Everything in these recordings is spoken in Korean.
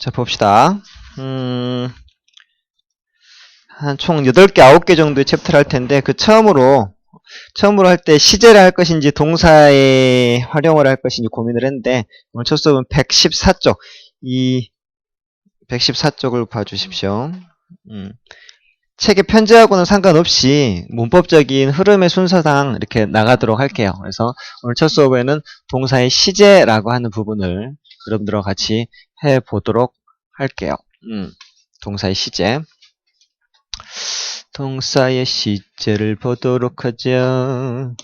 자, 봅시다. 한 총 8개, 9개 정도의 챕터를 할 텐데, 그 처음으로 할 때 시제를 할 것인지 동사의 활용을 할 것인지 고민을 했는데, 오늘 첫 수업은 114쪽. 이 114쪽을 봐주십시오. 책의 편지하고는 상관없이 문법적인 흐름의 순서상 이렇게 나가도록 할게요. 그래서 오늘 첫 수업에는 동사의 시제라고 하는 부분을 여러분들과 같이 해보도록 할게요. 동사의 시제. 동사의 시제를 보도록 하죠.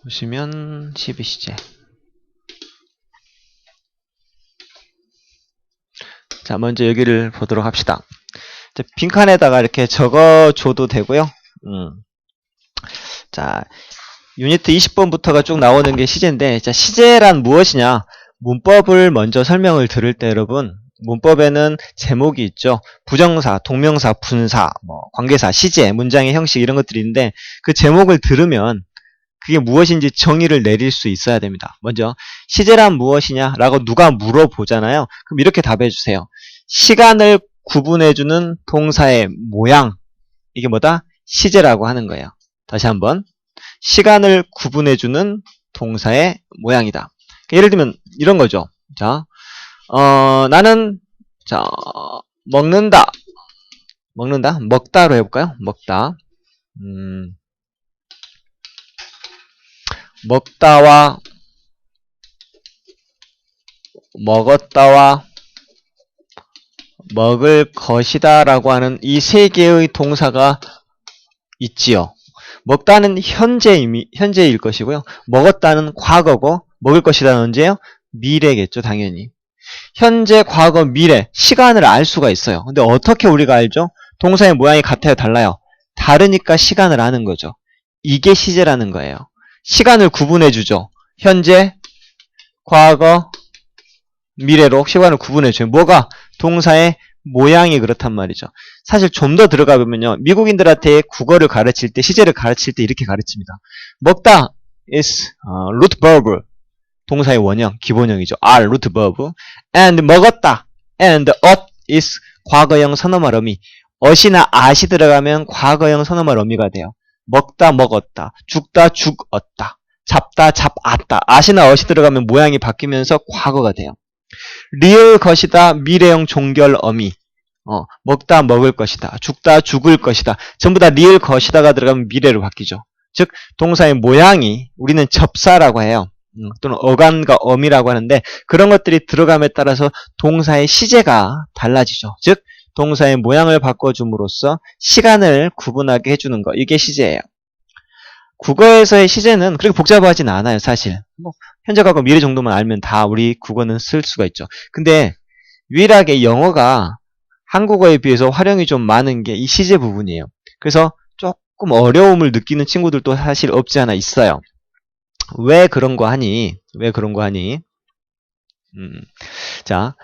보시면 12시제. 자, 먼저 여기를 보도록 합시다. 자, 빈칸에다가 이렇게 적어줘도 되고요. 자, 유니트 20번부터가 쭉 나오는 게 시제인데, 자, 시제란 무엇이냐? 문법을 먼저 설명을 들을 때 여러분, 문법에는 제목이 있죠. 부정사, 동명사, 분사, 관계사, 시제, 문장의 형식 이런 것들이 있는데, 그 제목을 들으면 그게 무엇인지 정의를 내릴 수 있어야 됩니다. 먼저 시제란 무엇이냐? 라고 누가 물어보잖아요. 그럼 이렇게 답해 주세요. 시간을 구분해주는 동사의 모양. 이게 뭐다? 시제라고 하는 거예요. 다시 한번. 시간을 구분해주는 동사의 모양이다. 예를 들면 이런 거죠. 자, 나는 자 먹는다. 먹다로 해볼까요? 먹다. 먹다와 먹었다와 먹을 것이다 라고 하는 이 세 개의 동사가 있지요. 먹다는 현재일 것이고요. 먹었다는 과거고, 먹을 것이다는 언제요? 미래겠죠, 당연히. 현재, 과거, 미래, 시간을 알 수가 있어요. 근데 어떻게 우리가 알죠? 동사의 모양이 같아요, 달라요? 다르니까 시간을 아는 거죠. 이게 시제라는 거예요. 시간을 구분해주죠. 현재, 과거, 미래로 시간을 구분해줘요. 뭐가? 동사의 모양이 그렇단 말이죠. 사실 좀 더 들어가 보면요. 미국인들한테 국어를 가르칠 때, 시제를 가르칠 때 이렇게 가르칩니다. 먹다 is root verb. 동사의 원형, 기본형이죠. are, root verb. and 먹었다. and ought is 과거형 선어말 어미. 어시나 at이 들어가면 과거형 선어말 어미가 돼요. 먹다, 먹었다. 죽다, 죽었다. 잡다, 잡았다. at이나 at이 들어가면 모양이 바뀌면서 과거가 돼요. 리을 것이다, 미래형 종결 어미. 먹다, 먹을 것이다. 죽다, 죽을 것이다. 전부 다 리을 것이다가 들어가면 미래로 바뀌죠. 즉, 동사의 모양이 우리는 접사라고 해요. 또는 어간과 어미라고 하는데 그런 것들이 들어감에 따라서 동사의 시제가 달라지죠. 즉, 동사의 모양을 바꿔줌으로써 시간을 구분하게 해주는 거. 이게 시제예요. 국어에서의 시제는 그렇게 복잡하진 않아요, 사실. 현재, 과거, 미래 정도만 알면 다 우리 국어는 쓸 수가 있죠. 근데 유일하게 영어가 한국어에 비해서 활용이 좀 많은 게 이 시제 부분이에요. 그래서 조금 어려움을 느끼는 친구들도 사실 없지 않아 있어요. 왜 그런 거 하니? 자,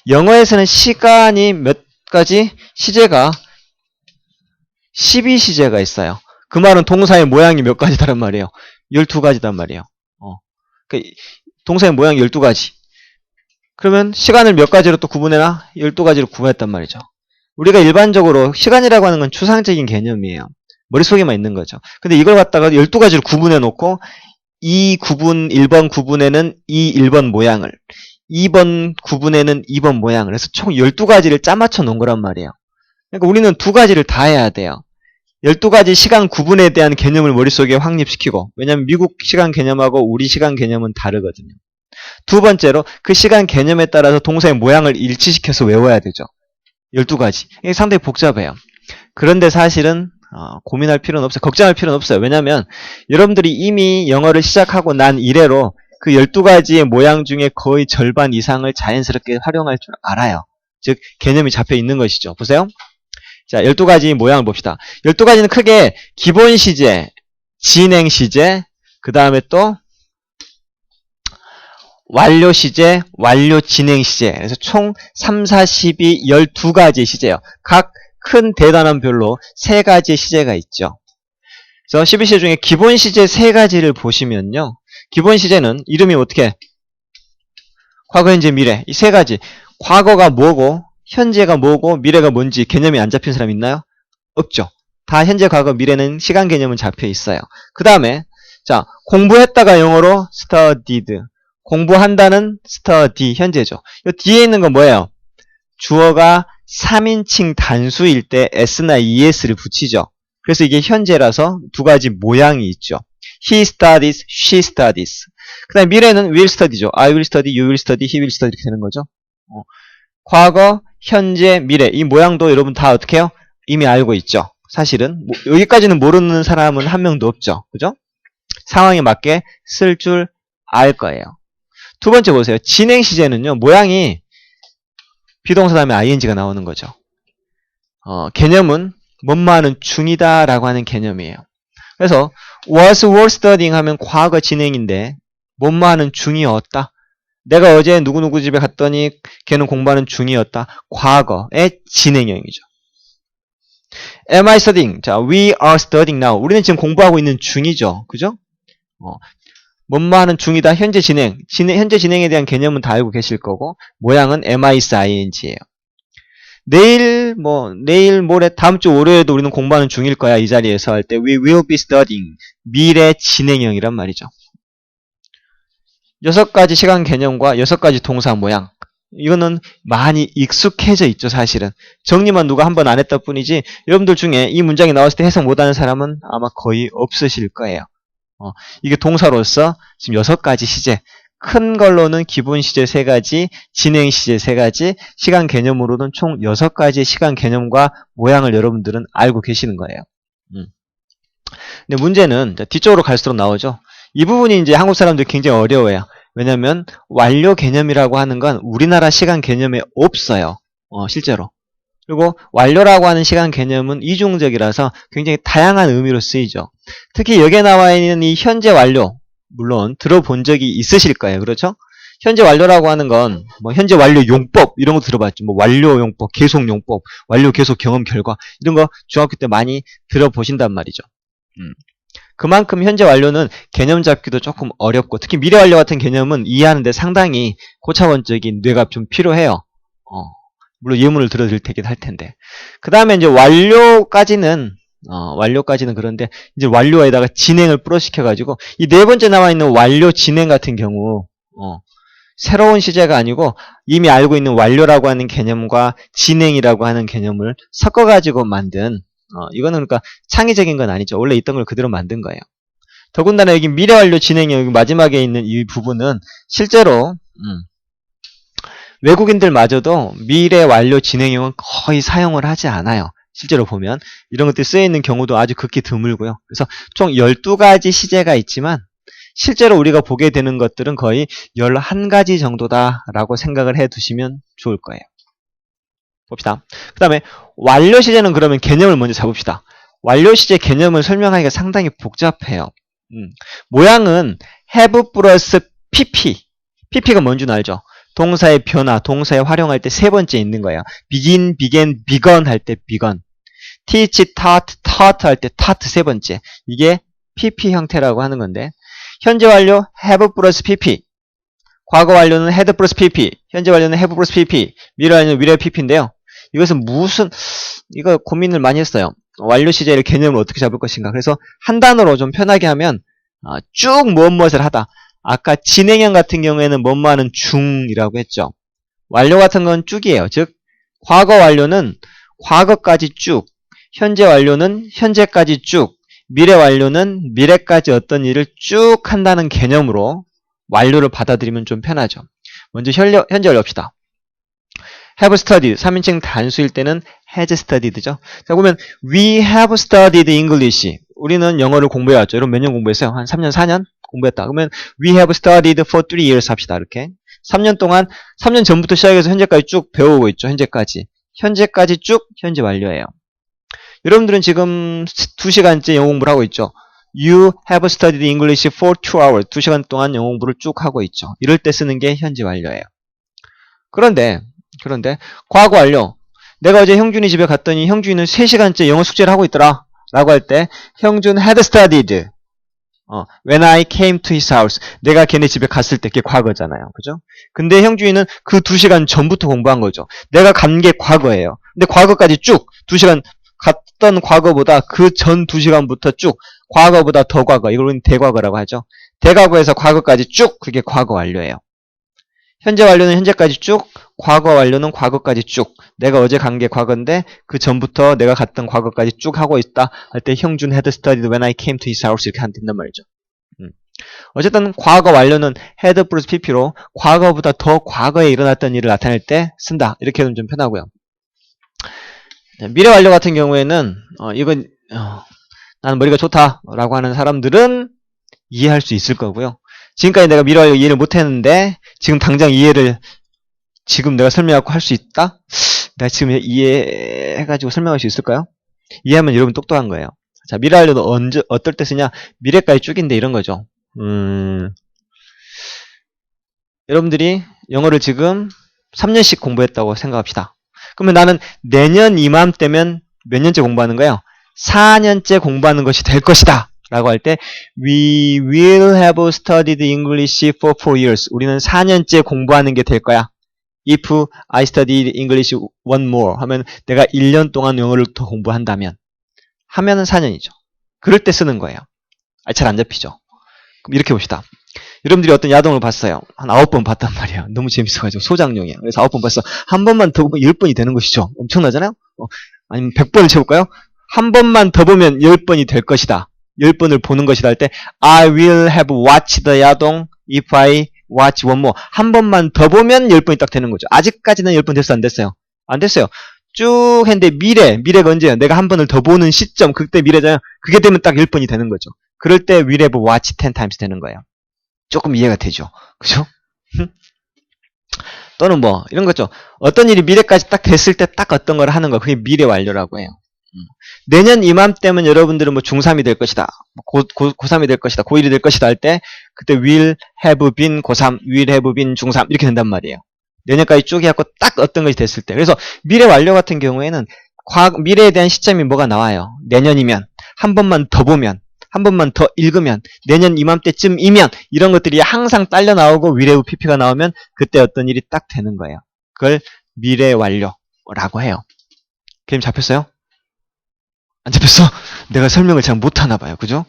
영어에서는 시간이 몇 가지? 시제가 12시제가 있어요. 그 말은 동사의 모양이 몇 가지다란 말이에요. 12가지단 말이에요. 그러니까 동사의 모양이 12가지. 그러면 시간을 몇 가지로 또 구분해나? 12가지로 구분했단 말이죠. 우리가 일반적으로 시간이라고 하는 건 추상적인 개념이에요. 머릿속에만 있는 거죠. 근데 이걸 갖다가 12가지로 구분해 놓고 이 구분 1번 구분에는 이 1번 모양을, 2번 구분에는 2번 모양을 해서 총 12가지를 짜맞춰 놓은 거란 말이에요. 그러니까 우리는 2가지를 다 해야 돼요. 12가지 시간 구분에 대한 개념을 머릿속에 확립시키고, 왜냐면 미국 시간 개념하고 우리 시간 개념은 다르거든요. 두 번째로 그 시간 개념에 따라서 동사의 모양을 일치시켜서 외워야 되죠. 12가지. 이게 상당히 복잡해요. 그런데 사실은 고민할 필요는 없어요. 걱정할 필요는 없어요. 왜냐면 여러분들이 이미 영어를 시작하고 난 이래로 그 12가지의 모양 중에 거의 절반 이상을 자연스럽게 활용할 줄 알아요. 즉 개념이 잡혀 있는 것이죠. 보세요. 자, 12가지 모양을 봅시다. 12가지는 크게 기본 시제, 진행 시제, 그 다음에 또 완료 시제, 완료 진행 시제. 그래서 총 3, 4, 12, 12가지 시제예요. 각 큰 대단원별로 3가지 시제가 있죠. 그래서 12시제 중에 기본 시제 3가지를 보시면요. 기본 시제는 이름이 어떻게? 과거, 현재, 미래. 이 세 가지. 과거가 뭐고, 현재가 뭐고, 미래가 뭔지 개념이 안 잡힌 사람 있나요? 없죠. 다 현재, 과거, 미래는 시간 개념은 잡혀 있어요. 그 다음에, 자, 공부했다가 영어로 studied. 공부한다는 study, 현재죠. 이 뒤에 있는 건 뭐예요? 주어가 3인칭 단수일 때 s나 es를 붙이죠. 그래서 이게 현재라서 두 가지 모양이 있죠. He studies, she studies. 그 다음에 미래는 will study죠. I will study, you will study, he will study 이렇게 되는 거죠. 과거, 현재, 미래 이 모양도 여러분 다 어떻게 해요? 이미 알고 있죠. 사실은 여기까지는 모르는 사람은 한 명도 없죠. 그죠? 상황에 맞게 쓸 줄 알 거예요. 두 번째 보세요. 진행 시제는요. 모양이 비동사 다음에 ing가 나오는 거죠. 개념은 뭐뭐 하는 중이다 라고 하는 개념이에요. 그래서 was were studying 하면 과거 진행인데 뭐뭐 하는 중이었다. 내가 어제 누구누구 집에 갔더니 걔는 공부하는 중이었다. 과거의 진행형이죠. Am I studying? 자, we are studying now. 우리는 지금 공부하고 있는 중이죠. 그죠? 뭐뭐 하는 중이다. 현재 진행. 현재 진행에 대한 개념은 다 알고 계실 거고 모양은 am I ing예요. 내일 모레 다음 주 월요일에도 우리는 공부하는 중일 거야. 이 자리에서 할 때 we will be studying. 미래 진행형이란 말이죠. 6가지 시간 개념과 6가지 동사 모양. 이거는 많이 익숙해져 있죠, 사실은. 정리만 누가 한 번 안 했다 뿐이지 여러분들 중에 이 문장이 나왔을 때 해석 못하는 사람은 아마 거의 없으실 거예요. 이게 동사로서 지금 6가지 시제. 큰 걸로는 기본 시제 3가지, 진행 시제 3가지, 시간 개념으로는 총 6가지의 시간 개념과 모양을 여러분들은 알고 계시는 거예요. 근데 문제는 뒤쪽으로 갈수록 나오죠. 이 부분이 이제 한국 사람들이 굉장히 어려워요. 왜냐면 완료 개념이라고 하는 건 우리나라 시간 개념에 없어요. 실제로. 그리고 완료라고 하는 시간 개념은 이중적이라서 굉장히 다양한 의미로 쓰이죠. 특히 여기에 나와 있는 이 현재 완료, 물론 들어본 적이 있으실 거예요. 그렇죠? 현재 완료라고 하는 건 뭐 현재 완료 용법 이런 거 들어봤죠. 뭐 완료 용법, 계속 용법, 완료 계속 경험 결과 이런 거 중학교 때 많이 들어보신단 말이죠. 그만큼 현재 완료는 개념 잡기도 조금 어렵고 특히 미래 완료 같은 개념은 이해하는데 상당히 고차원적인 뇌가 좀 필요해요. 물론 예문을 들어드릴 테긴 할 텐데. 그 다음에 이제 완료까지는 그런데 이제 완료에다가 진행을 플러스시켜가지고 이 네 번째 나와 있는 완료 진행 같은 경우 새로운 시제가 아니고 이미 알고 있는 완료라고 하는 개념과 진행이라고 하는 개념을 섞어가지고 만든 이거는 그러니까 창의적인 건 아니죠. 원래 있던 걸 그대로 만든 거예요. 더군다나 여기 미래 완료 진행형 여기 마지막에 있는 이 부분은 실제로 외국인들마저도 미래 완료 진행형은 거의 사용을 하지 않아요. 실제로 보면 이런 것들이 쓰여있는 경우도 아주 극히 드물고요. 그래서 총 12가지 시제가 있지만 실제로 우리가 보게 되는 것들은 거의 11가지 정도다라고 생각을 해두시면 좋을 거예요. 봅시다. 그 다음에 완료 시제는 그러면 개념을 먼저 잡읍시다. 완료 시제 개념을 설명하기가 상당히 복잡해요. 모양은 have 플러스 pp. pp가 뭔 줄 알죠? 동사의 변화, 동사에 활용할 때 세 번째 있는 거예요. begin, began, begun 할 때 begun. teach, taught, taught 할 때 taught 세 번째. 이게 pp 형태라고 하는 건데 현재 완료 have 플러스 pp. 과거 완료는 had 플러스 pp. 현재 완료는 have 플러스 pp. 미래 완료는 will pp인데요. 이것은 이거 고민을 많이 했어요. 완료 시제의 개념을 어떻게 잡을 것인가. 그래서 한 단어로 좀 편하게 하면 쭉 무엇을 하다. 아까 진행형 같은 경우에는 뭐뭐 하는 중이라고 했죠. 완료 같은 건 쭉이에요. 즉 과거 완료는 과거까지 쭉, 현재 완료는 현재까지 쭉, 미래 완료는 미래까지 어떤 일을 쭉 한다는 개념으로 완료를 받아들이면 좀 편하죠. 먼저 현재 완료 합시다. have studied, 3인칭 단수일 때는 has studied죠. 자, 보면 we have studied English. 우리는 영어를 공부해왔죠. 여러분 몇 년 공부했어요? 한 3년, 4년 공부했다. 그러면 we have studied for 3 years 합시다. 이렇게 3년 동안 3년 전부터 시작해서 현재까지 쭉 배우고 있죠. 현재까지 쭉 현재 완료예요. 여러분들은 지금 2시간째 영어 공부를 하고 있죠. You have studied English for 2 hours. 2시간 동안 영어 공부를 쭉 하고 있죠. 이럴 때 쓰는 게 현재 완료예요. 그런데 과거 완료. 내가 어제 형준이 집에 갔더니 형준이는 3시간째 영어 숙제를 하고 있더라 라고 할 때 형준 had studied When I came to his house. 내가 걔네 집에 갔을 때 그게 과거잖아요. 그죠? 근데 형주인은 그 2시간 전부터 공부한 거죠. 내가 간 게 과거예요. 근데 과거까지 쭉 2시간 갔던 과거보다 그 전 2시간부터 쭉 과거보다 더 과거. 이걸 우리는 대과거라고 하죠. 대과거에서 과거까지 쭉 그게 과거 완료예요. 현재 완료는 현재까지 쭉, 과거 완료는 과거까지 쭉. 내가 어제 간 게 과거인데 그 전부터 내가 갔던 과거까지 쭉 하고 있다 할 때 형준 had studied when I came to his house 이렇게 한단 말이죠. 어쨌든 과거 완료는 had 플러스 pp로 과거보다 더 과거에 일어났던 일을 나타낼 때 쓴다. 이렇게 하면 좀 편하고요. 미래 완료 같은 경우에는 이건 나는 머리가 좋다라고 하는 사람들은 이해할 수 있을 거고요. 지금까지 내가 미래 완료 이해를 못했는데 지금 당장 이해를 지금 내가 설명하고 할 수 있다? 내가 지금 이해해가지고 설명할 수 있을까요? 이해하면 여러분 똑똑한 거예요. 자, 미래 완료는 어떨 때 쓰냐? 미래까지 쭉인데 이런 거죠. 여러분들이 영어를 지금 3년씩 공부했다고 생각합시다. 그러면 나는 내년 이맘때면 몇 년째 공부하는 거예요? 4년째 공부하는 것이 될 것이다. 라고 할 때 We will have studied English for 4 years. 우리는 4년째 공부하는 게 될 거야. If I studied English one more 하면 내가 1년 동안 영어를 더 공부한다면 하면은 4년이죠. 그럴 때 쓰는 거예요. 잘 안 잡히죠. 그럼 이렇게 봅시다. 여러분들이 어떤 야동을 봤어요. 한 9번 봤단 말이에요. 너무 재밌어가지고 소장용이에요. 그래서 9번 봤어. 한 번만 더 보면 10번이 되는 것이죠. 엄청나잖아요. 아니면 100번을 채울까요? 한 번만 더 보면 10번이 될 것이다. 10번을 보는 것이다 할 때 I will have watched the 야동 if I watch one more. 한 번만 더 보면 10번이 딱 되는 거죠. 아직까지는 10번 됐어 안 됐어요? 안 됐어요. 쭉 했는데 미래가 언제예요? 내가 한 번을 더 보는 시점 그때 미래잖아요. 그게 되면 딱 10번이 되는 거죠. 그럴 때 will have watched 10 times 되는 거예요. 조금 이해가 되죠. 그죠? 또는 뭐 이런 거죠. 어떤 일이 미래까지 딱 됐을 때 딱 어떤 걸 하는 거 그게 미래 완료라고 해요. 내년 이맘때면 여러분들은 뭐 중3이 될 것이다. 고3이 될 것이다. 고1이 될 것이다 할 때 그때 will have been 고3, will have been 중3 이렇게 된단 말이에요. 내년까지 쭉 해갖고 딱 어떤 것이 됐을 때. 그래서 미래 완료 같은 경우에는 미래에 대한 시점이 뭐가 나와요. 내년이면 한 번만 더 보면 한 번만 더 읽으면 내년 이맘때쯤이면 이런 것들이 항상 딸려 나오고 will have pp가 나오면 그때 어떤 일이 딱 되는 거예요. 그걸 미래 완료라고 해요. 개념 잡혔어요? 안 잡혔어? 내가 설명을 잘 못하나 봐요. 그죠?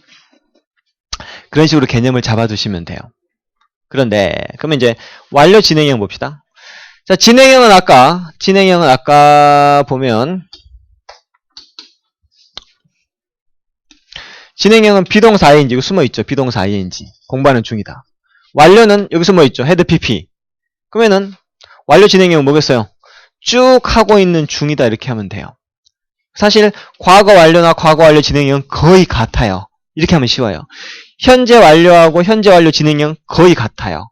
그런 식으로 개념을 잡아두시면 돼요. 그런데 그러면 이제 완료 진행형 봅시다. 자, 진행형은 아까 보면 진행형은 비동사 ing 이거 숨어있죠. 비동사 ing 공부하는 중이다. 완료는 여기 숨어있죠. head pp. 그러면은 완료 진행형은 뭐겠어요? 쭉 하고 있는 중이다 이렇게 하면 돼요. 사실 과거 완료나 과거 완료 진행형은 거의 같아요. 이렇게 하면 쉬워요. 현재 완료하고 현재 완료 진행형 거의 같아요.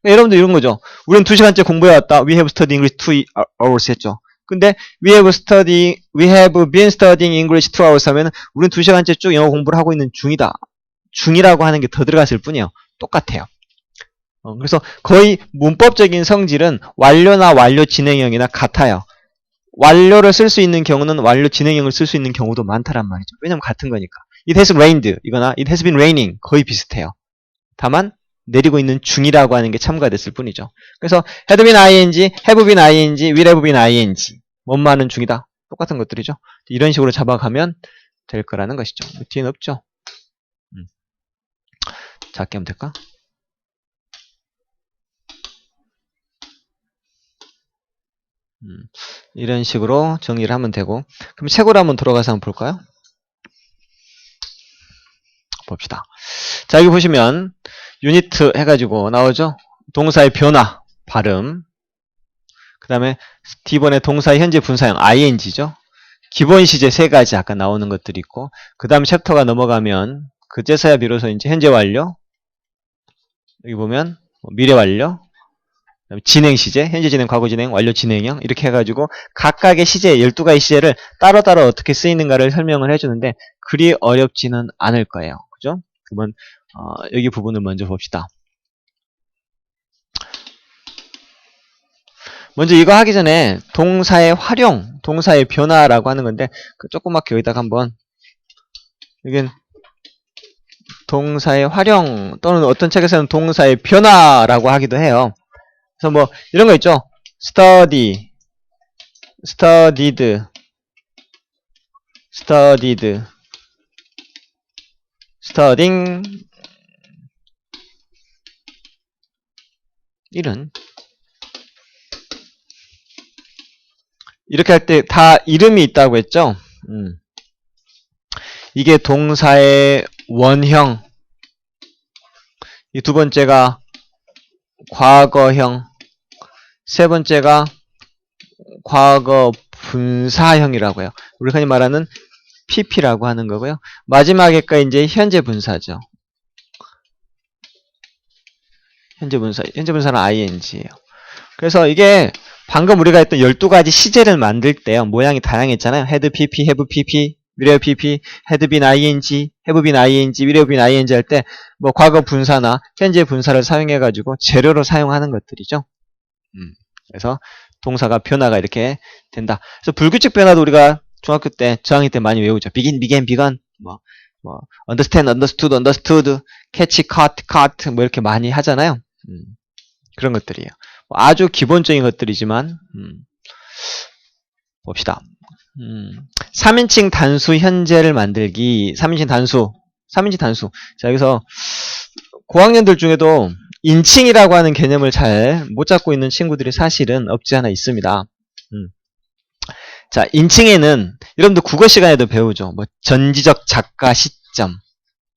여러분들 이런 거죠. 우리는 2시간째 공부해왔다. We have studied English 2 hours 했죠. 근데 we have been studying English 2 hours 하면 우리는 2시간째 쭉 영어 공부를 하고 있는 중이다. 중이라고 하는 게 더 들어갔을 뿐이에요. 똑같아요. 그래서 거의 문법적인 성질은 완료나 완료 진행형이나 같아요. 완료를 쓸 수 있는 경우는 완료 진행형을 쓸 수 있는 경우도 많다란 말이죠. 왜냐면 같은 거니까. It has rained 이거나 It has been raining 거의 비슷해요. 다만 내리고 있는 중이라고 하는 게 첨가가 됐을 뿐이죠. 그래서 had been ing, have been ing, will have been ing 뭐뭐하는 중이다. 똑같은 것들이죠. 이런 식으로 잡아가면 될 거라는 것이죠. 뒤에는 없죠. 작게 하면 될까? 이런 식으로 정리를 하면 되고 그럼 책으로 한번 들어가서 한번 볼까요? 봅시다. 자, 여기 보시면 유니트 해가지고 나오죠? 동사의 변화, 발음 그 다음에 D번에 동사의 현재 분사형 ing죠? 기본 시제 3가지 아까 나오는 것들이 있고 그 다음 챕터가 넘어가면 그제서야 비로소 이제 현재 완료 여기 보면 미래 완료 진행 시제, 현재 진행, 과거 진행, 완료 진행형 이렇게 해가지고 각각의 시제, 12가지 시제를 따로따로 어떻게 쓰이는가를 설명을 해주는데 그리 어렵지는 않을 거예요. 그죠? 그러면 여기 부분을 먼저 봅시다. 먼저 이거 하기 전에 동사의 활용, 동사의 변화라고 하는 건데 그 조그맣게 여기다가 한번 여긴 동사의 활용 또는 어떤 책에서는 동사의 변화라고 하기도 해요. 그래서 뭐 이런 거 있죠. study, studied, studied, studying 이런 이렇게 할 때 다 이름이 있다고 했죠. 이게 동사의 원형, 이 두 번째가 과거형, 세 번째가 과거 분사형이라고 해요. 우리가 흔히 말하는 PP라고 하는 거고요. 마지막에가 이제 현재 분사죠. 현재 분사는 ing예요. 그래서 이게 방금 우리가 했던 12가지 시제를 만들 때요. 모양이 다양했잖아요. had PP, have PP, will have PP, had been ing, have been ing, will have been ing 할 때 뭐 과거 분사나 현재 분사를 사용해 가지고 재료로 사용하는 것들이죠. 그래서 동사가 변화가 이렇게 된다. 그래서 불규칙 변화도 우리가 중학교 때, 저학년 때 많이 외우죠. begin, began, begun, 뭐 understand, understood, understood, catch, caught, caught 뭐 이렇게 많이 하잖아요. 그런 것들이에요. 아주 기본적인 것들이지만 봅시다. 3인칭 단수 현재를 만들기. 3인칭 단수. 자, 여기서 고학년들 중에도 인칭이라고 하는 개념을 잘 못 잡고 있는 친구들이 사실은 없지 않아 있습니다. 자, 인칭에는 여러분들 국어 시간에도 배우죠. 뭐 전지적 작가 시점,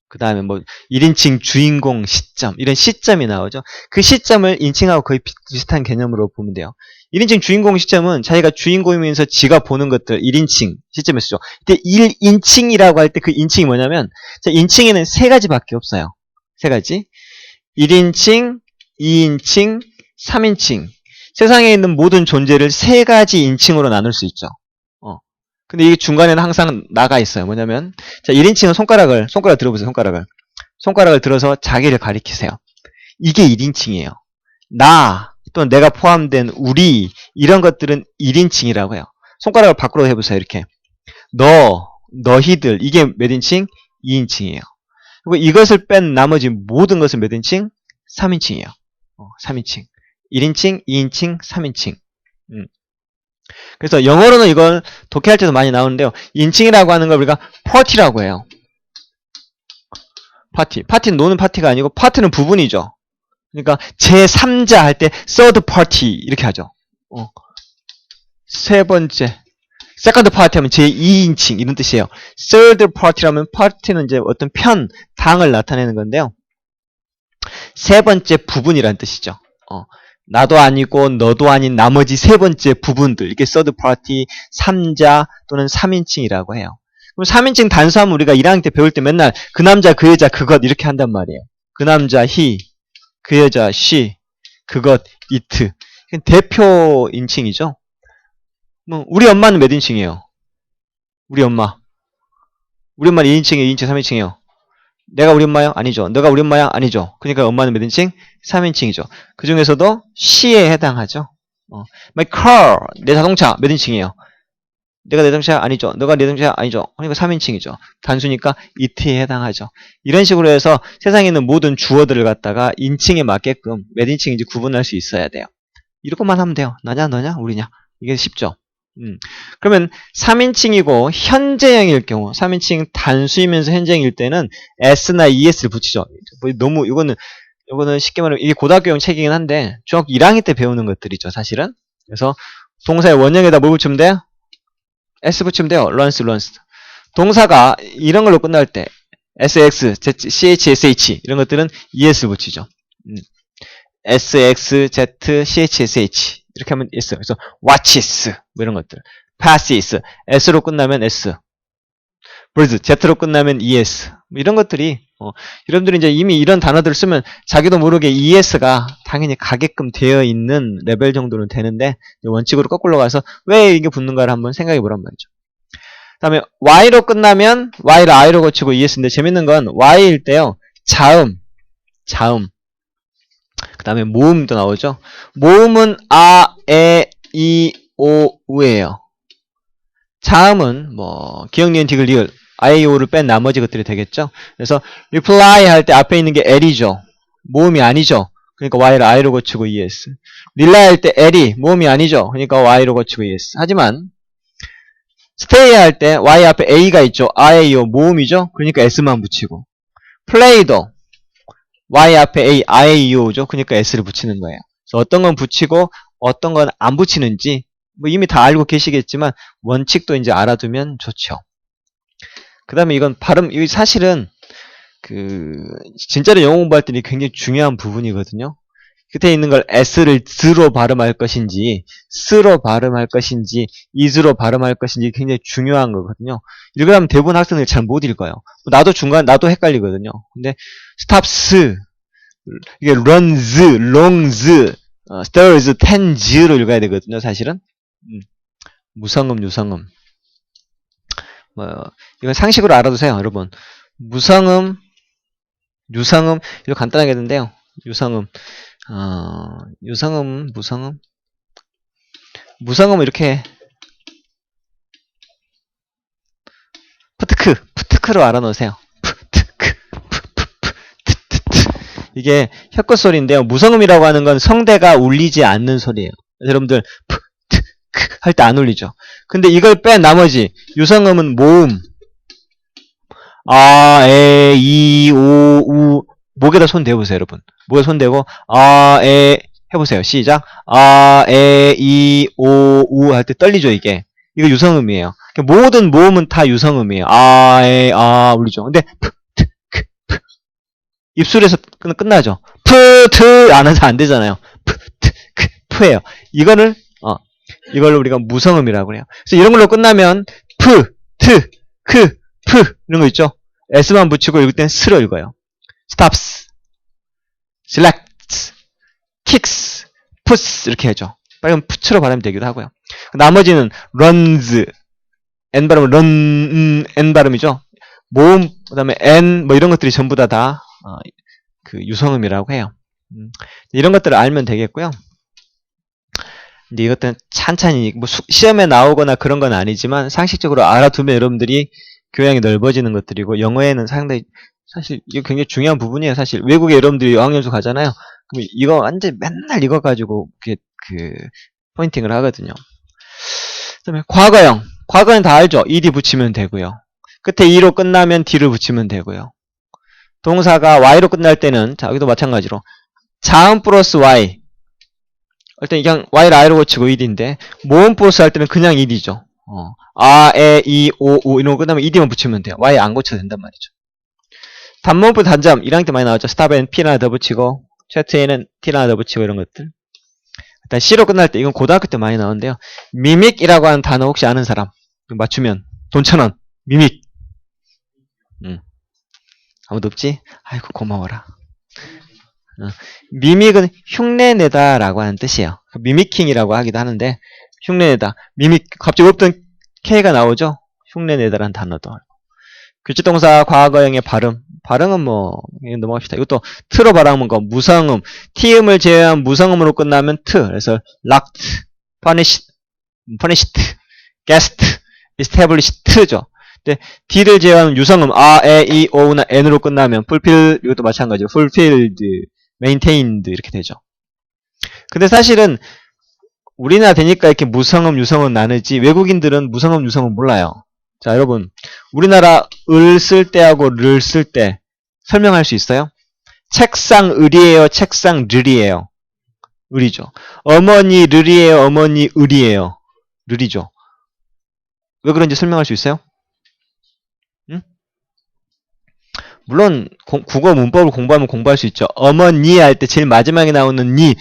그 다음에 뭐 1인칭 주인공 시점, 이런 시점이 나오죠. 그 시점을 인칭하고 거의 비슷한 개념으로 보면 돼요. 1인칭 주인공 시점은 자기가 주인공이면서 지가 보는 것들 1인칭 시점에 쓰죠. 근데 1인칭이라고 할 때 그 인칭이 뭐냐면, 자, 인칭에는 세 가지밖에 없어요. 세 가지. 1인칭, 2인칭, 3인칭. 세상에 있는 모든 존재를 세 가지 인칭으로 나눌 수 있죠. 근데 이게 중간에는 항상 나가 있어요. 뭐냐면, 자, 1인칭은 손가락 들어보세요. 손가락을 들어서 자기를 가리키세요. 이게 1인칭이에요. 나, 또는 내가 포함된 우리, 이런 것들은 1인칭이라고 해요. 손가락을 밖으로 해보세요. 이렇게. 너희들, 이게 몇 인칭? 2인칭이에요. 그리고 이것을 뺀 나머지 모든 것은 몇 인칭? 3인칭이에요. 3인칭. 1인칭, 2인칭, 3인칭. 그래서 영어로는 이걸 독해할 때도 많이 나오는데요. 인칭이라고 하는 걸 우리가 party라고 해요. 파티는 노는 파티가 아니고 파트는 부분이죠. 그러니까 제3자 할 때 third party 이렇게 하죠. 세 번째 second party 하면 제2인칭 이런 뜻이에요. third party라면 party는 이제 어떤 편, 당을 나타내는 건데요. 세 번째 부분이라는 뜻이죠. 나도 아니고 너도 아닌 나머지 세 번째 부분들, 이게 third party, 3자 또는 3인칭이라고 해요. 그럼 3인칭 단수하면 우리가 1학년 때 배울 때 맨날 그 남자, 그 여자, 그것 이렇게 한단 말이에요. 그 남자 he, 그 여자 she, 그것 it. 대표 인칭이죠. 뭐 우리 엄마는 몇 인칭이에요? 우리 엄마는 2인칭이에요, 2인칭, 3인칭이에요. 내가 우리 엄마야? 아니죠. 너가 우리 엄마야? 아니죠. 그러니까 엄마는 몇 인칭? 3인칭이죠. 그 중에서도 she에 해당하죠. My car, 내 자동차 몇 인칭이에요? 내가 내 자동차? 아니죠. 너가 내 자동차? 아니죠. 그러니까 3인칭이죠. 단수니까 it에 해당하죠. 이런 식으로 해서 세상에 있는 모든 주어들을 갖다가 인칭에 맞게끔 몇 인칭인지 구분할 수 있어야 돼요. 이렇게만 하면 돼요. 나냐, 너냐, 우리냐. 이게 쉽죠. 그러면 3인칭이고 현재형일 경우, 3인칭 단수이면서 현재형일 때는 s나 es를 붙이죠. 너무 이거는 쉽게 말하면 이게 고등학교용 책이긴 한데 중학교 1학년 때 배우는 것들이죠, 사실은. 그래서 동사의 원형에다 뭘 붙이면 돼요? s 붙이면 돼요. runs. 동사가 이런 걸로 끝날 때 sx, chsh 이런 것들은 es 붙이죠. sx, z, chsh 이렇게 하면 s. 그래서 watches 뭐 이런 것들. passes s로 끝나면 s. birds z로 끝나면 es. 뭐 이런 것들이 여러분들이 이제 이미 이런 단어들을 쓰면 자기도 모르게 es가 당연히 가게끔 되어 있는 레벨 정도는 되는데 원칙으로 거꾸로 가서 왜 이게 붙는가를 한번 생각해 보란 말이죠. 그 다음에 y로 끝나면 y를 i로 고치고 es인데 재밌는 건 y일 때요. 자음. 그 다음에 모음도 나오죠. 모음은 아, 에, 이, 오, 우예요. 자음은 뭐 기역, 니은, 디귿, 리을 IO를 뺀 나머지 것들이 되겠죠. 그래서 reply 할 때 앞에 있는 게 L이죠. 모음이 아니죠. 그러니까 Y를 I로 고치고 ES. rely 할 때 L이 모음이 아니죠. 그러니까 Y로 고치고 ES. 하지만 stay 할 때 Y 앞에 A가 있죠. IAO 모음이죠. 그러니까 S만 붙이고 play도 Y 앞에 A, IAO죠. 그러니까 S를 붙이는 거예요. 그래서 어떤 건 붙이고 어떤 건 안 붙이는지 뭐 이미 다 알고 계시겠지만 원칙도 이제 알아두면 좋죠. 그 다음에 이건 발음, 이 사실은 진짜로 영어 공부할 때는 굉장히 중요한 부분이거든요. 끝에 있는 걸 S를 S로 발음할 것인지, S로 발음할 것인지, is로 발음할 것인지 굉장히 중요한 거거든요. 읽으려면 대부분 학생들이 잘 못 읽어요. 나도 헷갈리거든요. 근데 stops, 이게 runs, longs, stairs, tens로 읽어야 되거든요, 사실은. 무성음, 유성음. 이건 상식으로 알아두세요, 여러분. 무성음, 유성음, 이거 간단하게 했는데요. 유성음, 유성음, 무성음. 무성음은 이렇게, 푸트크로 알아놓으세요. 이게 혀끝 소리인데요. 무성음이라고 하는 건 성대가 울리지 않는 소리예요. 여러분들, 할 때 안 울리죠. 근데 이걸 뺀 나머지, 유성음은 모음, 에, 이, 오, 우, 목에다 손 대보세요, 여러분. 목에 손 대고, 에, 해보세요. 시작. 에, 이, 오, 우 할 때 떨리죠, 이게. 이거 유성음이에요. 모든 모음은 다 유성음이에요. 에, 울리죠. 근데, 입술에서 끝나죠. 안 해서 안 되잖아요. 푸예요. 이걸로 우리가 무성음이라고 해요. 그래서 이런 걸로 끝나면, 이런 거 있죠? S만 붙이고 읽을 땐 스로 읽어요. stops, selects, kicks, puts 이렇게 하죠. 빨리 푸츠로 발음이 되기도 하고요. 나머지는 runs, N 발음은 N 발음이죠. 모음, 그 다음에 N 뭐 이런 것들이 전부 다 유성음이라고 해요. 이런 것들을 알면 되겠고요. 근데 이것들은 찬찬히 뭐 시험에 나오거나 그런 건 아니지만 상식적으로 알아두면 여러분들이 교양이 넓어지는 것들이고 영어에는 상당히 사실 이거 굉장히 중요한 부분이에요. 사실 외국에 여러분들이 어학연수 가잖아요. 그럼 이거 완전 맨날 이거 가지고 포인팅을 하거든요. 그다음에 과거형. 과거는 다 알죠. ed 붙이면 되고요. 끝에 e로 끝나면 d를 붙이면 되고요. 동사가 y로 끝날 때는 자 여기도 마찬가지로 자음 플러스 y. 일단 그냥 y를 i로 고치고 ed인데 모음 플러스 할 때는 그냥 ed죠. 에, 이, 오, 우 이런 거 끝나면 ed만 붙이면 돼요. y 안 고쳐도 된단 말이죠. 단모음표 단점 1학년 때 많이 나왔죠. 스탑에는 p를 하나 더 붙이고 cha트에는 t를 하나 더 붙이고 이런 것들. 일단 c로 끝날 때 이건 고등학교 때 많이 나오는데요. 미믹이라고 하는 단어 혹시 아는 사람? 맞추면 돈 1,000원. 미믹. 아무도 없지? 아이고 고마워라. 미믹은 흉내내다라고 하는 뜻이에요. 미미킹이라고 하기도 하는데 흉내내다. 미믹 갑자기 없던 K가 나오죠? 흉내내다라는 단어도. 교체동사 과거형의 발음은 뭐 넘어갑시다. 이것도 트로 발음한 거 무성음, T음을 제외한 무성음으로 끝나면 트. 그래서 locked, punished, guessed, established,죠. 근데 D를 제외하는 유성음 에, 이, 오나 N으로 끝나면 fulfill 이것도 마찬가지로 fulfilled, maintained 이렇게 되죠. 근데 사실은 우리나라 되니까 이렇게 무성음, 유성음 나누지 외국인들은 무성음, 유성음 몰라요. 자, 여러분 우리나라 을 쓸 때하고 를 쓸 때 설명할 수 있어요? 책상 을이에요? 책상 르이에요? 을이죠. 어머니 르이에요? 어머니 을이에요? 르이죠. 왜 그런지 설명할 수 있어요? 물론 국어 문법을 공부하면 공부할 수 있죠. 어머니 할 때 제일 마지막에 나오는 니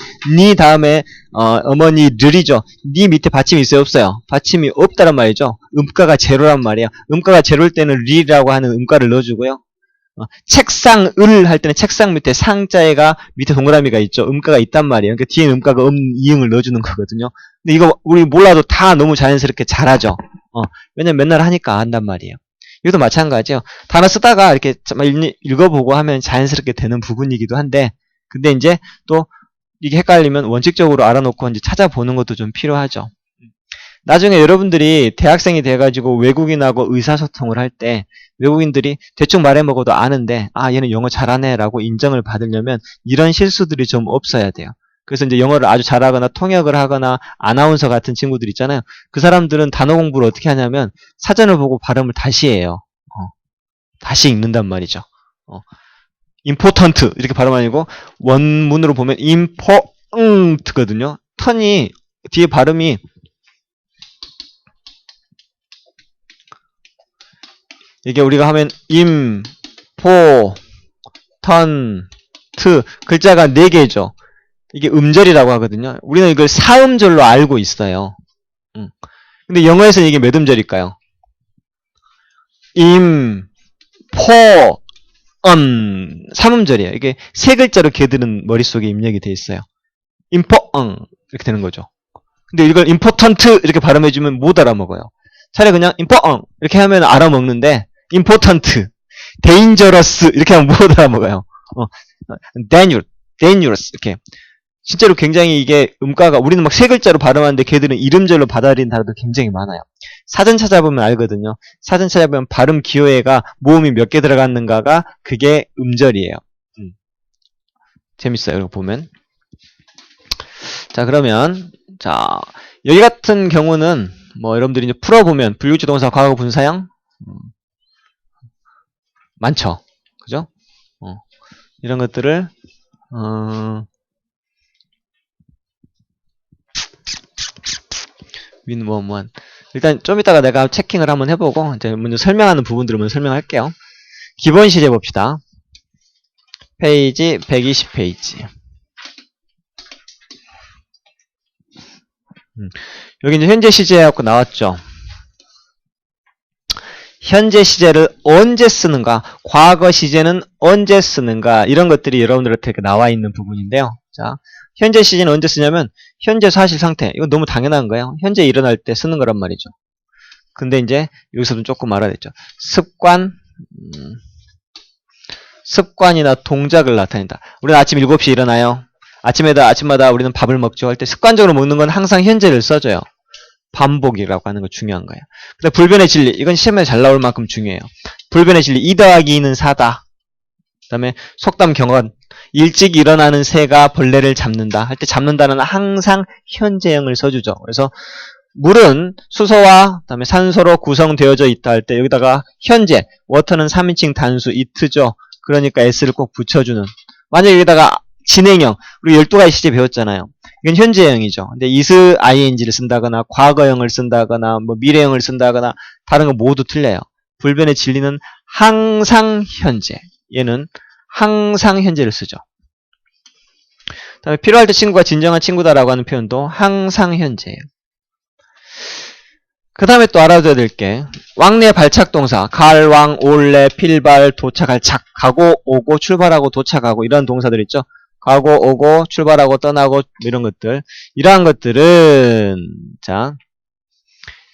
다음에 어머니들이죠. 니 밑에 받침이 있어요? 없어요? 받침이 없다란 말이죠. 음가가 제로란 말이에요. 음가가 제로일 때는 리라고 하는 음가를 넣어주고요. 책상을 할 때는 책상 밑에 상자가 밑에 동그라미가 있죠. 음가가 있단 말이에요. 그러니까 뒤에 음가가 이응을 넣어주는 거거든요. 근데 이거 우리 몰라도 다 너무 자연스럽게 잘하죠. 왜냐면 맨날 하니까 안단 말이에요. 이것도 마찬가지예요. 단어 쓰다가 이렇게 읽어보고 하면 자연스럽게 되는 부분이기도 한데, 근데 이제 또 이게 헷갈리면 원칙적으로 알아놓고 이제 찾아보는 것도 좀 필요하죠. 나중에 여러분들이 대학생이 돼가지고 외국인하고 의사소통을 할 때 외국인들이 대충 말해 먹어도 아는데 아 얘는 영어 잘하네 라고 인정을 받으려면 이런 실수들이 좀 없어야 돼요. 그래서 이제 영어를 아주 잘하거나 통역을 하거나 아나운서 같은 친구들 있잖아요. 그 사람들은 단어 공부를 어떻게 하냐면 사전을 보고 발음을 다시 해요. 다시 읽는단 말이죠. important 이렇게 발음 아니고 원문으로 보면 important거든요. 턴이 뒤에 발음이 이게 우리가 하면 important 글자가 4개죠. 이게 음절이라고 하거든요. 우리는 이걸 사음절로 알고 있어요. 근데 영어에서는 이게 몇 음절일까요? important 3음절이에요. 이게 3글자로 걔들은 머릿속에 입력이 돼 있어요. important 이렇게 되는 거죠. 근데 이걸 important 이렇게 발음해주면 못 알아먹어요. 차라리 그냥 important 이렇게 하면 알아먹는데 important, dangerous 이렇게 하면 못 알아먹어요. dangerous 이렇게 진짜로 굉장히 이게 음가가 우리는 막 3글자로 발음하는데 걔들은 이름절로 받아들이는 단어도 굉장히 많아요. 사전 찾아보면 알거든요. 사전 찾아보면 발음 기호에가 모음이 몇 개 들어갔는가가 그게 음절이에요. 재밌어요. 이거 보면. 자, 그러면 자 여기 같은 경우는 뭐 여러분들이 이제 풀어보면 불규칙 동사 과거 분사형 많죠. 그죠? 이런 것들을 윈원원 일단 좀 이따가 내가 체킹을 한번 해보고 이제 먼저 설명하는 부분들을 먼저 설명할게요. 기본 시제 봅시다. 페이지 120페이지. 여기 이제 현재 시제 해갖고 나왔죠. 현재 시제를 언제 쓰는가, 과거 시제는 언제 쓰는가 이런 것들이 여러분들한테 이렇게 나와 있는 부분인데요. 자, 현재 시제는 언제 쓰냐면 현재 사실 상태 이건 너무 당연한 거예요. 현재 일어날 때 쓰는 거란 말이죠. 근데 이제 여기서도 조금 알아야겠죠. 습관이나 동작을 나타낸다. 우리는 아침 7시에 일어나요. 아침마다 우리는 밥을 먹죠. 할 때 습관적으로 먹는 건 항상 현재를 써줘요. 반복이라고 하는 거 중요한 거예요. 근데 불변의 진리 이건 시험에 잘 나올 만큼 중요해요. 불변의 진리 2 더하기 2는 4다. 그 다음에 속담 경언 일찍 일어나는 새가 벌레를 잡는다. 할 때 잡는다는 항상 현재형을 써주죠. 그래서 물은 수소와 그다음에 산소로 구성되어져 있다 할 때 여기다가 현재 워터는 3인칭 단수 it죠. 그러니까 s를 꼭 붙여주는. 만약에 여기다가 진행형 우리 12가지 시제 배웠잖아요. 이건 현재형이죠. 근데 is ing를 쓴다거나 과거형을 쓴다거나 뭐 미래형을 쓴다거나 다른 거 모두 틀려요. 불변의 진리는 항상 현재. 얘는 항상 현재를 쓰죠. 그다음에 필요할 때 친구가 진정한 친구다라고 하는 표현도 항상 현재예요. 그 다음에 또 알아둬야 될 게 왕래 발착 동사 갈, 왕, 올래, 필발, 도착할, 착 가고, 오고, 출발하고, 도착하고 이런 동사들 있죠. 가고, 오고, 출발하고, 떠나고 이런 것들 이러한 것들은 자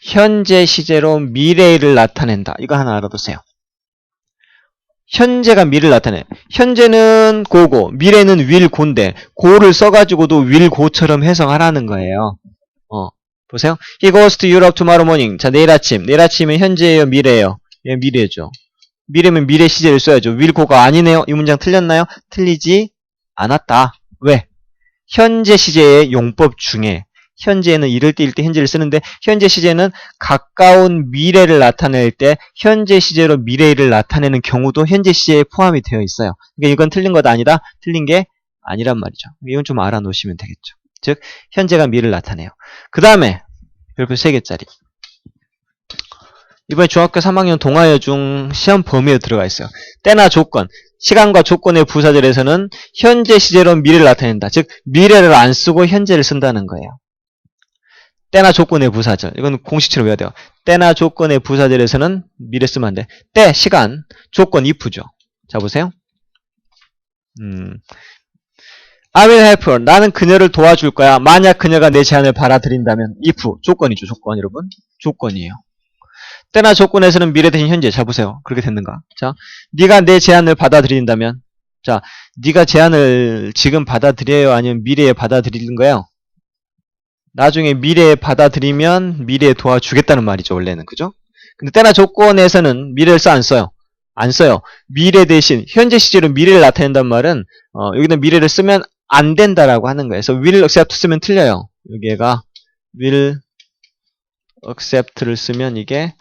현재 시제로 미래를 나타낸다. 이거 하나 알아두세요. 현재가 미래를 나타내. 현재는 고고, 미래는 will, 고인데 고를 써가지고도 will, 고처럼 해석하라는 거예요. 보세요. He goes to Europe tomorrow morning. 자, 내일 아침. 내일 아침은 현재예요, 미래예요? 예, 미래죠. 미래면 미래 시제를 써야죠. will, go가 아니네요. 이 문장 틀렸나요? 틀리지 않았다. 왜? 현재 시제의 용법 중에 현재는 이럴 때 현재를 쓰는데 현재 시제는 가까운 미래를 나타낼 때 현재 시제로 미래를 나타내는 경우도 현재 시제에 포함이 되어 있어요. 그러니까 이건 틀린 것 아니다. 틀린 게 아니란 말이죠. 이건 좀 알아놓으시면 되겠죠. 즉 현재가 미래를 나타내요. 그 다음에 별표 3개짜리 이번에 중학교 3학년 동아여중 시험 범위에 들어가 있어요. 때나 조건, 시간과 조건의 부사절에서는 현재 시제로 미래를 나타낸다. 즉 미래를 안 쓰고 현재를 쓴다는 거예요. 때나 조건의 부사절. 이건 공식처럼 외워야 돼요. 때나 조건의 부사절에서는 미래 쓰면 안 돼. 때, 시간, 조건, if죠. 자, 보세요. I will help her. 나는 그녀를 도와줄 거야. 만약 그녀가 내 제안을 받아들인다면 if. 조건이죠. 조건, 여러분. 조건이에요. 때나 조건에서는 미래 대신 현재. 자, 보세요. 그렇게 됐는가? 자, 네가 내 제안을 받아들인다면 자, 네가 제안을 지금 받아들여요? 아니면 미래에 받아들이는 거예요? 나중에 미래에 받아들이면 미래에 도와주겠다는 말이죠, 원래는. 그죠? 근데 때나 조건에서는 미래를 써, 안 써요? 안 써요. 미래 대신 현재 시제로 미래를 나타낸단 말은 여기는 미래를 쓰면 안 된다라고 하는 거예요. 그래서 will accept 쓰면 틀려요. 여기가 will accept를 쓰면 이게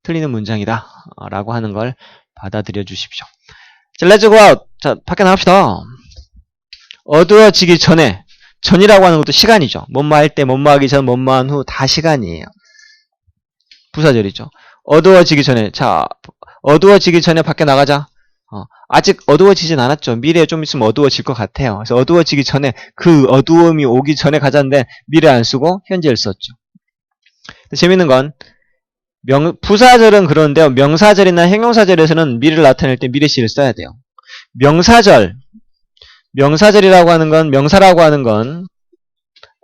틀리는 문장이다 라고 하는 걸 받아들여 주십시오. 자, let's go out. 자, 밖에 나갑시다. 어두워지기 전에, 전이라고 하는 것도 시간이죠. 뭐뭐 할 때, 뭐뭐 하기 전, 뭐뭐 한 후 다 시간이에요. 부사절이죠. 어두워지기 전에, 자, 어두워지기 전에 밖에 나가자. 아직 어두워지진 않았죠. 미래에 좀 있으면 어두워질 것 같아요. 그래서 어두워지기 전에, 그 어두움이 오기 전에 가자인데 미래 안 쓰고 현재를 썼죠. 재밌는 건 부사절은 그런데요. 명사절이나 형용사절에서는 미래를 나타낼 때 미래시를 써야 돼요. 명사절이라고 하는 건, 명사라고 하는 건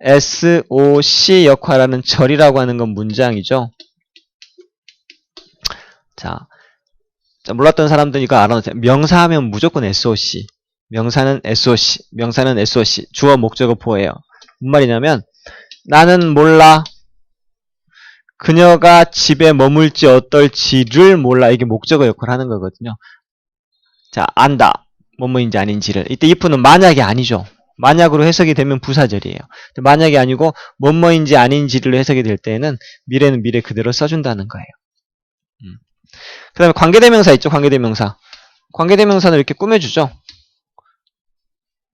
SOC 역할하는 절이라고 하는 건 문장이죠. 자, 몰랐던 사람들은 이거 알아놓으세요. 명사하면 무조건 SOC. 명사는 SOC. 주어, 목적어, 보예요. 무슨 말이냐면 나는 몰라. 그녀가 집에 머물지 어떨지를 몰라. 이게 목적어 역할을 하는 거거든요. 자, 안다. 뭐뭐인지 아닌지를. 이때 if는 만약이 아니죠. 만약으로 해석이 되면 부사절이에요. 만약이 아니고 뭐뭐인지 아닌지를 해석이 될 때에는 미래는 미래 그대로 써준다는 거예요. 그 다음에 관계대명사 있죠. 관계대명사. 관계대명사는 이렇게 꾸며주죠.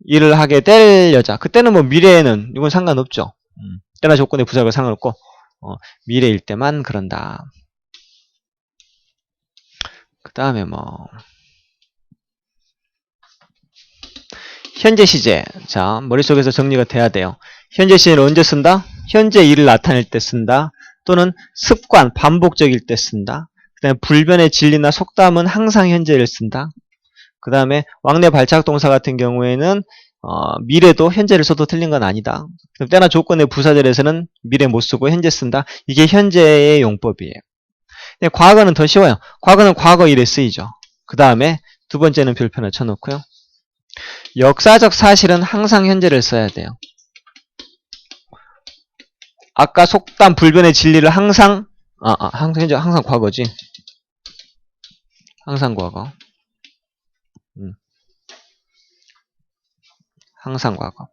일을 하게 될 여자. 그때는 뭐 미래에는 이건 상관없죠. 때나 조건의 부사가 상관없고 미래일 때만 그런다. 그 다음에 뭐 현재 시제. 자, 머릿속에서 정리가 돼야 돼요. 현재 시제는 언제 쓴다? 현재 일을 나타낼 때 쓴다. 또는 습관, 반복적일 때 쓴다. 그 다음에 불변의 진리나 속담은 항상 현재를 쓴다. 그 다음에 왕래 발작 동사 같은 경우에는 미래도 현재를 써도 틀린 건 아니다. 때나 조건의 부사절에서는 미래 못 쓰고 현재 쓴다. 이게 현재의 용법이에요. 근데 과거는 더 쉬워요. 과거는 과거 일에 쓰이죠. 그 다음에 두 번째는 별표나 쳐놓고요. 역사적 사실은 항상 현재를 써야 돼요. 아까 속담, 불변의 진리를 항상 항상 과거지. 항상 과거. 항상 과거.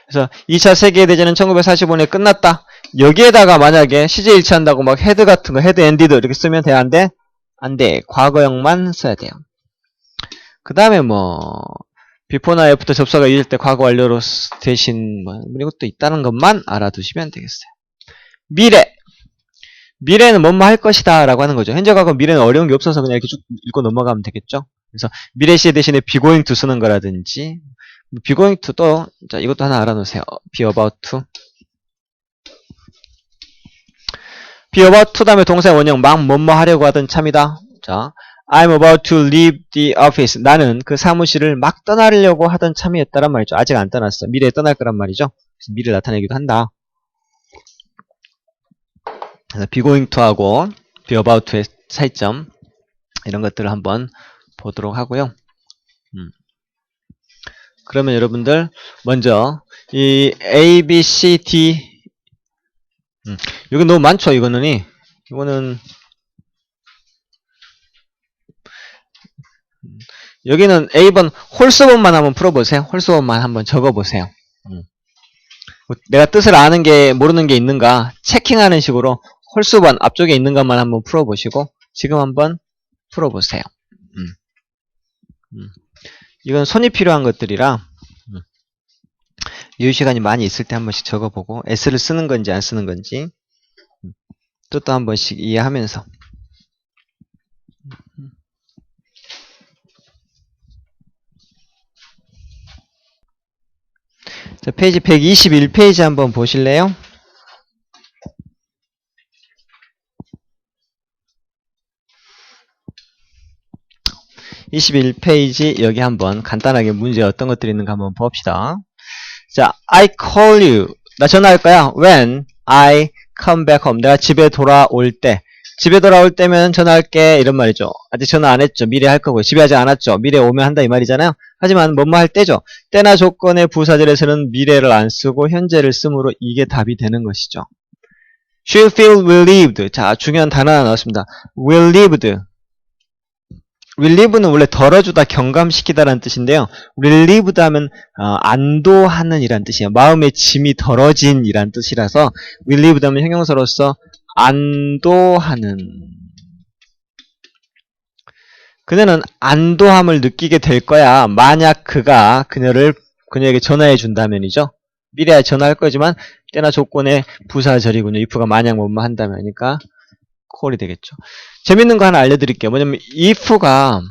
그래서 2차 세계대전은 1945년에 끝났다. 여기에다가 만약에 시제 일치한다고 막 헤드 같은 거, 헤드 엔디드 이렇게 쓰면 돼? 안 돼? 안 돼. 과거형만 써야 돼요. 그 다음에 뭐 비포나 애프터 접속가 이을 때 과거 완료로 대신 뭐 이것도 있다는 것만 알아두시면 되겠어요. 미래는 뭐뭐 할 것이다 라고 하는 거죠. 현재 과거 미래는 어려운 게 없어서 그냥 이렇게 쭉 읽고 넘어가면 되겠죠. 그래서 미래 시제 대신에 be going to 쓰는 거라든지 be going to도 자 이것도 하나 알아놓으세요. be about to. be about to 다음에 동사의 원형 막 뭐뭐 하려고 하던 참이다. 자, I'm about to leave the office. 나는 그 사무실을 막 떠나려고 하던 참이었다란 말이죠. 아직 안 떠났어. 미래에 떠날 거란 말이죠. 그래서 미래를 나타내기도 한다. 그래서 be going to하고 be about to의 차이점 이런 것들을 한번 보도록 하고요. 그러면 여러분들 먼저 이 A, B, C, D 여기 너무 많죠. 이거는 여기는 A번 홀수번만 한번 풀어보세요. 홀수번만 한번 적어보세요. 내가 뜻을 아는 게 모르는 게 있는가 체킹하는 식으로 홀수번 앞쪽에 있는 것만 한번 풀어보시고 지금 한번 풀어보세요. 이건 손이 필요한 것들이라 유효시간이 많이 있을 때 한 번씩 적어보고 S를 쓰는 건지 안 쓰는 건지 뜻도 한 번씩 이해하면서 자, 페이지 121페이지 한번 보실래요? (21페이지) 여기 한번 간단하게 문제 어떤 것들이 있는가 한번 봅시다. 자, I call you. 나 전화할 거야. When I come back home. 내가 집에 돌아올 때. 집에 돌아올 때면 전화할게. 이런 말이죠. 아직 전화 안 했죠. 미래 할 거고. 집에 아직 안 왔죠. 미래 오면 한다 이 말이잖아요. 하지만 뭐뭐 할 때죠. 때나 조건의 부사절에서는 미래를 안 쓰고 현재를 쓰므로 이게 답이 되는 것이죠. She feel relieved. 자, 중요한 단어 하나 나왔습니다. relieved. relieve는 원래 덜어주다, 경감시키다라는 뜻인데요. relieved 하면 안도하는 이란 뜻이에요. 마음의 짐이 덜어진 이란 뜻이라서 relieved 하면 형용사로서 안도하는. 그녀는 안도함을 느끼게 될 거야. 만약 그가 그녀에게 전화해 준다면이죠. 미래에 전화할 거지만 때나 조건의 부사절이군요. if가 만약 뭐뭐 한다면 하니까 콜이 되겠죠. 재밌는 거 하나 알려드릴게요. 뭐냐면 if가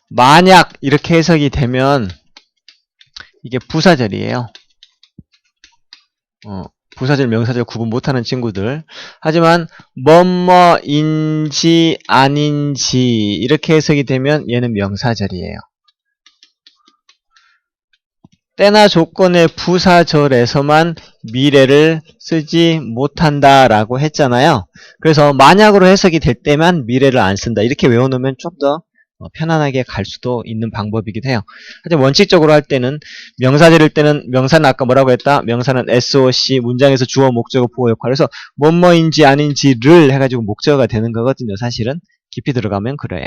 만약 이렇게 해석이 되면 이게 부사절이에요. 부사절, 명사절 구분 못하는 친구들. 하지만 뭐뭐인지 아닌지 이렇게 해석이 되면 얘는 명사절이에요. 때나 조건의 부사절에서만 미래를 쓰지 못한다라고 했잖아요. 그래서 만약으로 해석이 될 때만 미래를 안 쓴다. 이렇게 외워놓으면 좀 더 편안하게 갈 수도 있는 방법이기도 해요. 하지만 원칙적으로 할 때는 명사절일 때는 명사는 아까 뭐라고 했다? 명사는 SOC 문장에서 주어, 목적어, 보어 역할. 그래서 뭐뭐인지 아닌지를 해가지고 목적어가 되는 거거든요. 사실은 깊이 들어가면 그래요.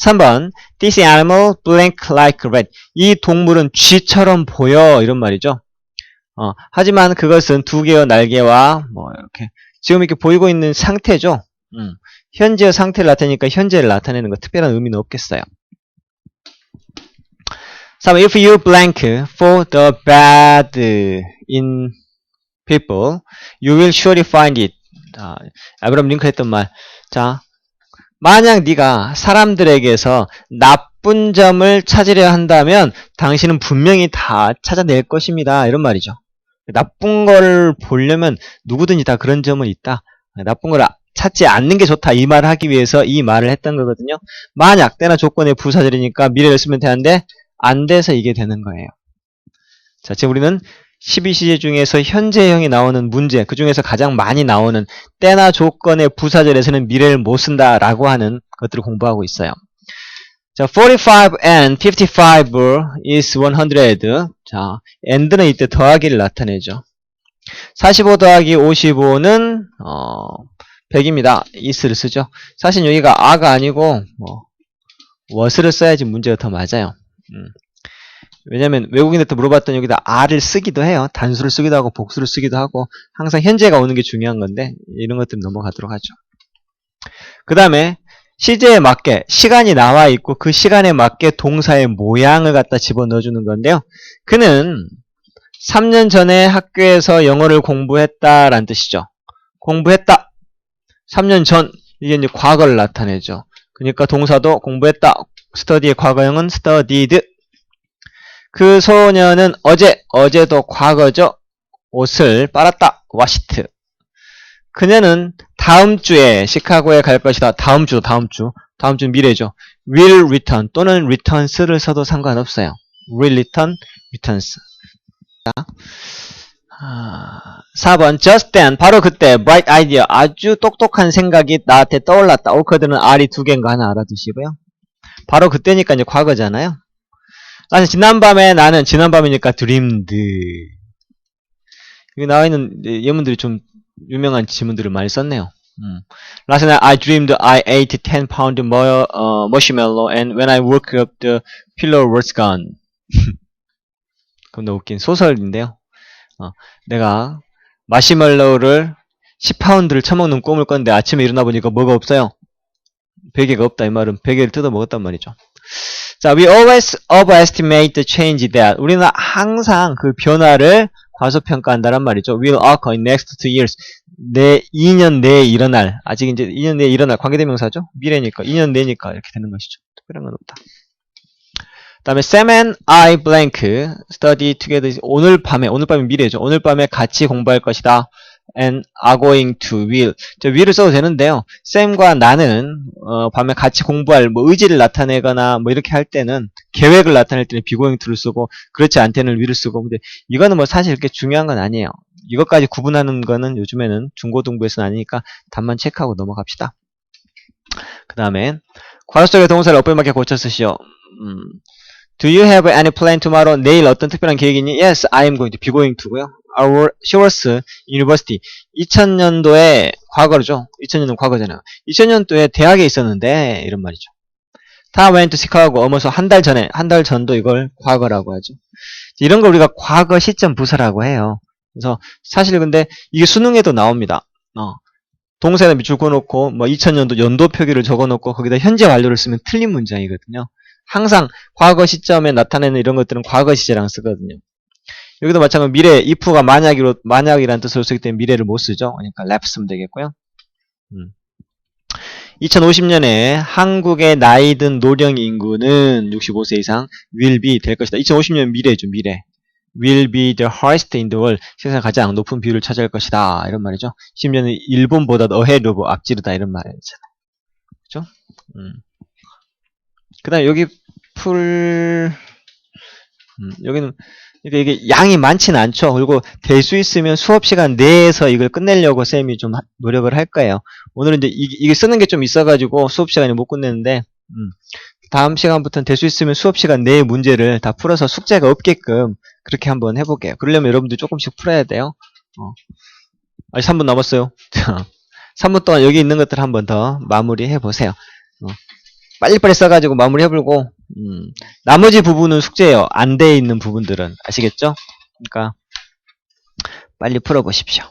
3번 This animal blink like rat. 이 동물은 쥐처럼 보여 이런 말이죠. 하지만 그것은 두 개의 날개와 뭐 이렇게 지금 이렇게 보이고 있는 상태죠. 현재의 상태를 나타내니까 현재를 나타내는 거 특별한 의미는 없겠어요. 3번 If you blank for the bad in people, you will surely find it. 아브라함 링컨 했던 말. 자, 만약 네가 사람들에게서 나쁜 점을 찾으려 한다면 당신은 분명히 다 찾아낼 것입니다. 이런 말이죠. 나쁜 걸 보려면 누구든지 다 그런 점은 있다. 나쁜 걸 찾지 않는 게 좋다. 이 말을 하기 위해서 이 말을 했던 거거든요. 만약 때나 조건의 부사절이니까 미래를 쓰면 되는데 안 돼서 이게 되는 거예요. 자, 지금 우리는 12시제 중에서 현재형이 나오는 문제, 그 중에서 가장 많이 나오는 때나 조건의 부사절에서는 미래를 못 쓴다라고 하는 것들을 공부하고 있어요. 자, 45 and 55 is 100. 자, and는 이때 더하기를 나타내죠. 45 더하기 55는 100입니다. is를 쓰죠. 사실 여기가 a가 아니고 was를 써야지 문제가 더 맞아요. 왜냐면 외국인한테 물어봤더니 여기다 a를 쓰기도 해요. 단수를 쓰기도 하고 복수를 쓰기도 하고 항상 현재가 오는 게 중요한 건데 이런 것들 넘어가도록 하죠. 그 다음에 시제에 맞게 시간이 나와 있고 그 시간에 맞게 동사의 모양을 갖다 집어넣어주는 건데요. 그는 3년 전에 학교에서 영어를 공부했다라는 뜻이죠. 공부했다. 3년 전. 이게 이제 과거를 나타내죠. 그러니까 동사도 공부했다. study의 과거형은 studied. 그 소녀는 어제도 과거죠. 옷을 빨았다. washed. 그녀는 다음 주에 시카고에 갈 것이다. 다음 주 미래죠. will return 또는 returns를 써도 상관없어요. will return, returns. 4번 just then 바로 그때 bright idea 아주 똑똑한 생각이 나한테 떠올랐다. occurred는 R이 두 개인가 하나 알아두시고요. 바로 그때니까 이제 과거잖아요. 사실 지난밤이니까 dreamed. 여기 나와있는 예문들이 좀 유명한 지문들을 많이 썼네요. Last night I dreamed I ate 10 pound marshmallow and when I woke up the pillow was gone. 그럼 너무 웃긴 소설인데요. 내가 마시멜로우를 10파운드를 처먹는 꿈을 꿨는데 아침에 일어나 보니까 뭐가 없어요? 베개가 없다. 이 말은 베개를 뜯어 먹었단 말이죠. 자, we always overestimate the change that. 우리는 항상 그 변화를 과소평가한다란 말이죠. will occur in next 2 years. 2년 내에 일어날. 아직 이제 2년 내에 일어날 관계대명사죠. 미래니까 2년 내니까 이렇게 되는 것이죠. 특별한 건 없다. 그 다음에 Sam and I blank study together. 오늘 밤에 미래죠. 오늘 밤에 같이 공부할 것이다. and are going to will. 저 will을 써도 되는데요. Sam과 나는 밤에 같이 공부할 의지를 나타내거나 이렇게 할 때는 계획을 나타낼 때는 비고잉 to를 쓰고 그렇지 않다는 will을 쓰고 근데 이거는 사실 그렇게 중요한 건 아니에요. 이것까지 구분하는 거는 요즘에는 중고등부에서는 아니니까 답만 체크하고 넘어갑시다. 그 다음에 과거 속의 동사를 어플맞게 고쳐 쓰시오. Do you have any plan tomorrow? 내일 어떤 특별한 계획이 있니? Yes, I am going to be going to고요. She was university. 2000년도에 과거죠. 2000년도 과거잖아요. 2000년도에 대학에 있었는데 이런 말이죠. 다 went to Chicago. 어머서 한 달 전도 이걸 과거라고 하죠. 이런 걸 우리가 과거 시점 부사라고 해요. 그래서 사실 근데 이게 수능에도 나옵니다. 동사에다 밑줄 그어놓고 뭐 2000년도 연도 표기를 적어놓고 거기다 현재 완료를 쓰면 틀린 문장이거든요. 항상 과거 시점에 나타내는 이런 것들은 과거 시제랑 쓰거든요. 여기도 마찬가지로 미래, if가 만약이라는 뜻으로 쓰기 때문에 미래를 못 쓰죠. 그러니까 left 쓰면 되겠고요. 2050년에 한국의 나이 든 노령 인구는 65세 이상 will be 될 것이다. 2050년 미래죠, 미래. will be the highest in the world. 세상에 가장 높은 비율을 차지할 것이다. 이런 말이죠. 심지어는 일본보다 ahead of 앞지르다. 이런 말이잖아요. 그죠? 그 다음에 여기 여기는, 그러니까 이게 양이 많지는 않죠. 그리고 될 수 있으면 수업 시간 내에서 이걸 끝내려고 쌤이 좀 노력을 할 거예요. 오늘은 이제 이게 쓰는 게 좀 있어가지고 수업 시간에 못 끝냈는데, 다음 시간부터는 될 수 있으면 수업 시간 내의 문제를 다 풀어서 숙제가 없게끔 그렇게 한번 해볼게요. 그러려면 여러분들 조금씩 풀어야 돼요. 아직 3분 남았어요. 3분 동안 여기 있는 것들 한번 더 마무리 해보세요. 빨리빨리 써가지고 마무리 해보고, 나머지 부분은 숙제예요. 안 돼 있는 부분들은. 아시겠죠? 그러니까, 빨리 풀어보십시오.